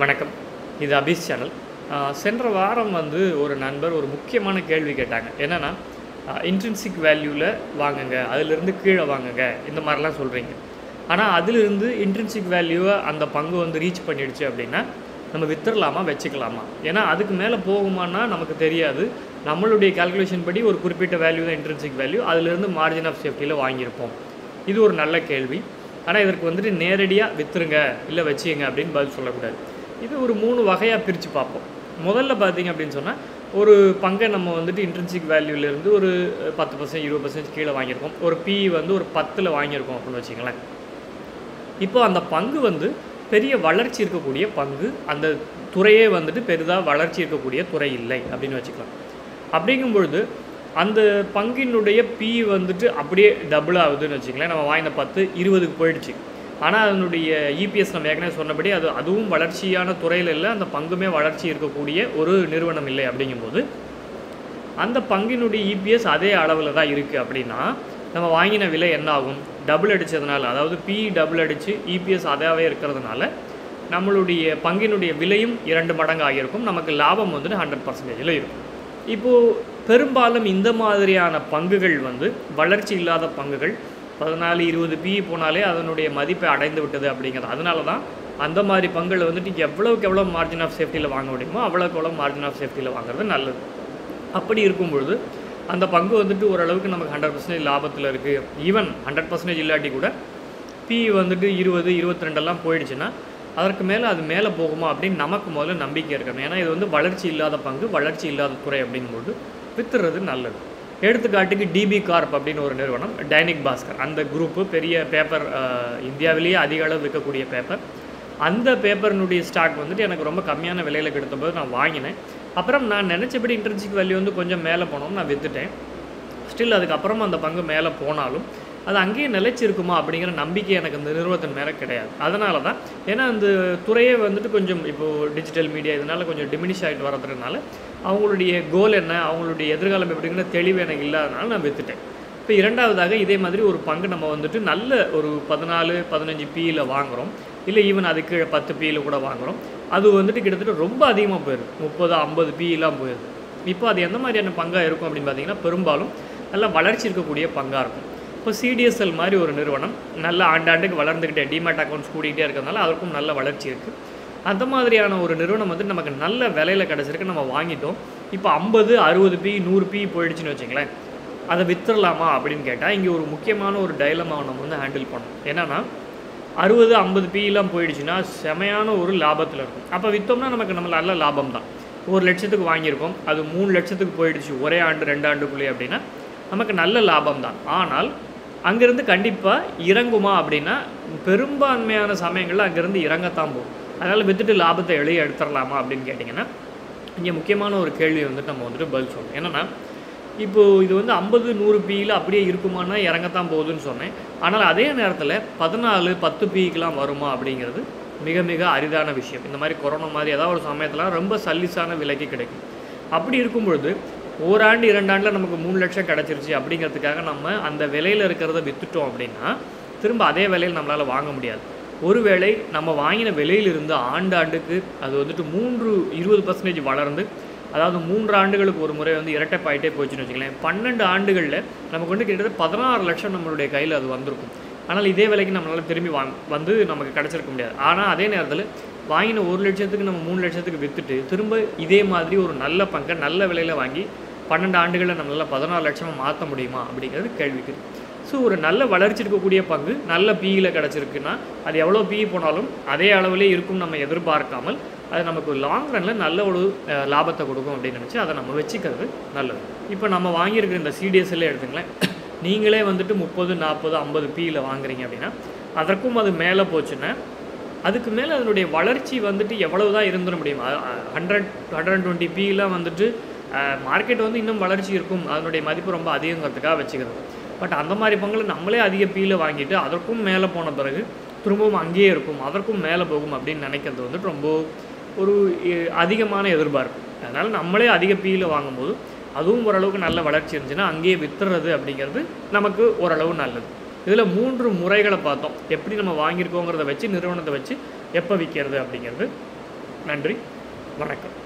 வணக்கம். இது அபீஸ் சேனல். சென்ற வாரம் ஒரு நண்பர் ஒரு முக்கியமான கேள்வி கேட்டாங்க. என்னன்னா, இன்ட்ரின்சிக் வேல்யூல வாங்குங்க, அதிலிருந்து கீழ வாங்குங்க, இந்த மாரிலாம் சொல்றீங்க. ஆனா, அதிலிருந்து இன்ட்ரின்சிக் வேல்யூவ அந்த பங்கு ரீச் பண்ணிடுச்சு அப்படின்னா, நம்ம வித்துறலாமா? வச்சுக்கலாமா? ஏன்னா, அதுக்கு மேல போகுமான்னா நமக்கு தெரியாது. நம்மளுடைய கால்குலேஷன் படி ஒரு குறிப்பிட்ட வேல்யூ தான் இன்ட்ரின்சிக் வேல்யூ. அதிலிருந்து மார்ஜின் ஆஃப் சேஃப்டில வாங்கியிருப்போம். இது ஒரு நல்ல கேள்வி. ஆனா, இதற்கு நேரடியா வித்துருங்க, இல்ல வச்சுக்கங்க அப்படின்னு பதில் சொல்லக்கூடாது. இது ஒரு 3 வகையா பிரிச்சு பார்ப்போம். முதல்ல பார்த்தீங்க அப்படின்னு சொன்னா, ஒரு பங்கை நம்ம இன்ட்ரின்சிக் வேல்யூலேருந்து ஒரு 10%, 20% கீழ வாங்கியிருக்கோம். ஒரு PE ஒரு 10ல வாங்கியிருக்கோம் அப்படின்னு வச்சுக்கங்களேன். இப்போ அந்த பங்கு பெரிய வளர்ச்சி இருக்கக்கூடிய பங்கு. அந்த துறையே பெரிதா வளர்ச்சி இருக்கக்கூடிய துறை இல்லை அப்படின்னு வச்சுக்கலாம். அப்படிங்கும் பொழுது, அந்த பங்கினுடைய PE அப்படியே டபுள் ஆகுதுன்னு வச்சுக்கங்களேன். நம்ம வாங்கின 10 20க்கு போயிடுச்சு. ஆனா, அதனுடைய EPS நம்ம ஏற்கனவே சொன்னபடி அதுவும் வளர்ச்சியான துறையில இல்ல. அந்த பங்குமே வளர்ச்சி இருக்கக்கூடிய ஒரு நிறுவனம் இல்லை அப்படிங்கும்போது, அந்த பங்கினுடைய EPS அதே அளவுல தான் இருக்கு அப்படின்னா, நம்ம வாங்கின விலை என்ன ஆகும்? டபுள் அடிச்சதுனால, அதாவது PE டபுள் அடிச்சு EPS அதாவே இருக்கிறதுனால, நம்மளுடைய பங்கினுடைய விலையும் 2 மடங்கு ஆகியிருக்கும். நமக்கு லாபம் 100%ல இருக்கும். இப்போ பெரும்பாலும் இந்த மாதிரியான பங்குகள் வளர்ச்சி இல்லாத பங்குகள் 14, 20 PE போனாலே அதனுடைய மதிப்பை அடைந்து விட்டது அப்படிங்கிறது. அதனால தான் அந்த மாதிரி பங்குகள் எவ்வளவுக்கு எவ்வளோ மார்ஜின் ஆஃப் சேஃப்டியில் வாங்க முடியுமோ அவ்வளோக்கு எவ்வளோ மார்ஜின் ஆஃப் சேஃப்டியில் வாங்குறது நல்லது. அப்படி இருக்கும்பொழுது அந்த பங்கு ஓரளவுக்கு நமக்கு 100% லாபத்தில் இருக்குது. ஈவன் 100% இல்லாட்டி கூட PE 20, 22 போயிடுச்சுன்னா அதற்கு மேலே அது மேலே போகுமா அப்படின்னு நமக்கு முதல்ல நம்பிக்கை இருக்கணும். ஏன்னா இது வளர்ச்சி இல்லாத பங்கு, வளர்ச்சி இல்லாத துறை அப்படிங்கும்போது வித்துறது நல்லது. எடுத்துக்காட்டுக்கு DB கார்ப் அப்படின்னு ஒரு நிறுவனம், டைனிக் பாஸ்கர் அந்த குரூப்பு பெரிய பேப்பர், இந்தியாவிலேயே அதிக அளவு விற்கக்கூடிய பேப்பர். அந்த பேப்பரினுடைய ஸ்டாக் எனக்கு ரொம்ப கம்மியான விலையில் கிடைத்தபோது நான் வாங்கினேன். அப்புறம் நான் நினச்சபடி இன்ட்ரின்சிக் வேல்யூ கொஞ்சம் மேலே போனோம், நான் விற்றுட்டேன். ஸ்டில் அதுக்கப்புறமா அந்த பங்கு மேலே போனாலும் அது அங்கேயே நிலைச்சிருக்குமா அப்படிங்கிற நம்பிக்கை எனக்கு அந்த நிறுவனத்தின் மேலே கிடையாது. அதனால தான், ஏன்னா அந்த துறையே கொஞ்சம் இப்போது டிஜிட்டல் மீடியா இதனால் கொஞ்சம் டிமினிஷ் ஆகிட்டு வரதுனால அவங்களுடைய கோல் என்ன, அவங்களுடைய எதிர்காலம் எப்படிங்கிற தெளிவு எனக்கு இல்லாதனால நான் விற்றுட்டேன். இப்போ இரண்டாவதாக இதே மாதிரி ஒரு பங்கு நம்ம நல்ல ஒரு 14, 15 PEல வாங்குகிறோம், இல்லை ஈவன் அதுக்கு 10 PEல கூட வாங்குகிறோம். அது கிட்டத்தட்ட ரொம்ப அதிகமாக போயிடுது, 30, 50 PEலாம் போயிடுது. இப்போ அது எந்த மாதிரியான பங்காக இருக்கும் அப்படின்னு பார்த்தீங்கன்னா, பெரும்பாலும் நல்ல வளர்ச்சி இருக்கக்கூடிய பங்காக இருக்கும். இப்போ CDSL மாதிரி ஒரு நிறுவனம் நல்ல ஆண்டாண்டுக்கு வளர்ந்துக்கிட்டே, டிமேட் அக்கௌண்ட்ஸ் கூட்டிகிட்டே இருக்கிறதுனால அதற்கும் நல்ல வளர்ச்சி இருக்குது. அந்த மாதிரியான ஒரு நிறுவனம் நமக்கு நல்ல விலையில் கிடச்சிருக்கு, நம்ம வாங்கிட்டோம். இப்போ 50, 60 PE, 100 PE போயிடுச்சுன்னு வச்சுங்களேன், அதை வித்துடலாமா அப்படின்னு கேட்டால் இங்கே ஒரு முக்கியமான ஒரு டைலமாவை நம்ம ஹேண்டில் பண்ணணும். என்னென்னா 60, 50 PEலாம் போயிடுச்சுன்னா செமையான ஒரு லாபத்தில் இருக்கும். அப்போ விற்றோம்னா நமக்கு நல்ல லாபம் தான். 1 லட்சத்துக்கு வாங்கியிருக்கோம், அது 3 லட்சத்துக்கு போயிடுச்சு ஒரே ஆண்டு 2 ஆண்டுக்குள்ளேயே அப்படின்னா நமக்கு நல்ல லாபம் தான். ஆனால் அங்கேருந்து கண்டிப்பாக இறங்குமா அப்படின்னா பெரும்பான்மையான சமயங்களில் அங்கேருந்து இறங்கத்தான் போகும். அதனால் விற்றுட்டு லாபத்தை எளிய எடுத்துடலாமா அப்படின்னு கேட்டிங்கன்னா, இங்கே முக்கியமான ஒரு கேள்வி நம்ம பதில் சொல்லணும். என்னென்னா, இப்போது இது 50, 100 PEல அப்படியே இருக்குமானா இறங்கத்தான் போகுதுன்னு சொன்னேன். ஆனால் அதே நேரத்தில் 14, 10 PEக்கெலாம் வருமா அப்படிங்கிறது மிக மிக அரிதான விஷயம். இந்த மாதிரி கொரோனா மாதிரி ஏதாவது ஒரு சமயத்தில் ரொம்ப சல்லிஸான விலைக்கு கிடைக்கும். அப்படி இருக்கும் பொழுது ஓராண்டு 2 ஆண்டில் நமக்கு 3 லட்சம் கிடச்சிருச்சு அப்படிங்கிறதுக்காக நம்ம அந்த விலையில் இருக்கிறத விற்றுட்டோம் அப்படின்னா திரும்ப அதே விலையில் நம்மளால் வாங்க முடியாது. ஒருவேளை நம்ம வாங்கின விலையிலிருந்து ஆண்டுக்கு அது 20% வளர்ந்து, அதாவது 3 ஆண்டுகளுக்கு ஒரு முறை இரட்டைப்பாயிட்டே போச்சுன்னு வச்சுக்கலாம். 12 ஆண்டுகளில் நமக்கு கிட்டத்தட்ட 16 லட்சம் நம்மளுடைய கையில் அது வந்திருக்கும். ஆனால் இதே விலைக்கு நம்மளால் திரும்பி நமக்கு கிடச்சிருக்க முடியாது. ஆனால் அதே நேரத்தில் வாங்கின 1 லட்சத்துக்கு நம்ம 3 லட்சத்துக்கு விற்றுட்டு திரும்ப இதே மாதிரி ஒரு நல்ல பங்கை நல்ல விலையில் வாங்கி 12 ஆண்டுகளில் நம்மளால் 16 லட்சமாக மாற்ற முடியுமா அப்படிங்கிறது கேள்விக்கு. ஸோ ஒரு நல்ல வளர்ச்சி இருக்கக்கூடிய பங்கு நல்ல PEல கிடச்சிருக்குன்னா அது எவ்வளோ PE போனாலும் அதே அளவிலே இருக்கும் நம்ம எதிர்பார்க்காமல் அது நமக்கு லாங் ரனில் நல்ல ஒரு லாபத்தை கொடுக்கும் அப்படின்னு நினச்சி அதை நம்ம வச்சுக்கிறது நல்லது. இப்போ நம்ம வாங்கியிருக்கிற இந்த CDSL எடுத்துங்களேன், நீங்களே 30, 40, 50 PEல வாங்குறீங்க அப்படின்னா அதற்கும் அது மேலே போச்சுன்னா அதுக்கு மேலே அதனுடைய வளர்ச்சி எவ்வளவு தான் இருந்துட முடியும். 100, 120 PEலாம் மார்க்கெட் இன்னும் வளர்ச்சி இருக்கும், அதனுடைய மதிப்பு ரொம்ப அதிகங்கிறதுக்காக வச்சுக்கிறது. பட் அந்த மாதிரி பங்குல நம்மளே அதிக PEல வாங்கிட்டு அதற்கும் மேலே போன பிறகு திரும்பவும் அங்கேயே இருக்கும், அதற்கும் மேலே போகும் அப்படின்னு நினைக்கிறது ரொம்ப ஒரு அதிகமான எதிர்பார்ப்பு. அதனால் நம்மளே அதிக PEல வாங்கும்போது அதுவும் ஓரளவுக்கு நல்ல வளர்ச்சி இருந்துச்சுன்னா அங்கேயே வித்துறது அப்படிங்கிறது நமக்கு ஓரளவு நல்லது. இதில் 3 முறைகளை பார்த்தோம், எப்படி நம்ம வாங்கியிருக்கோங்கிறத வச்சு நிறுவனத்தை வச்சு எப்போ விற்கிறது அப்படிங்கிறது. நன்றி, வணக்கம்.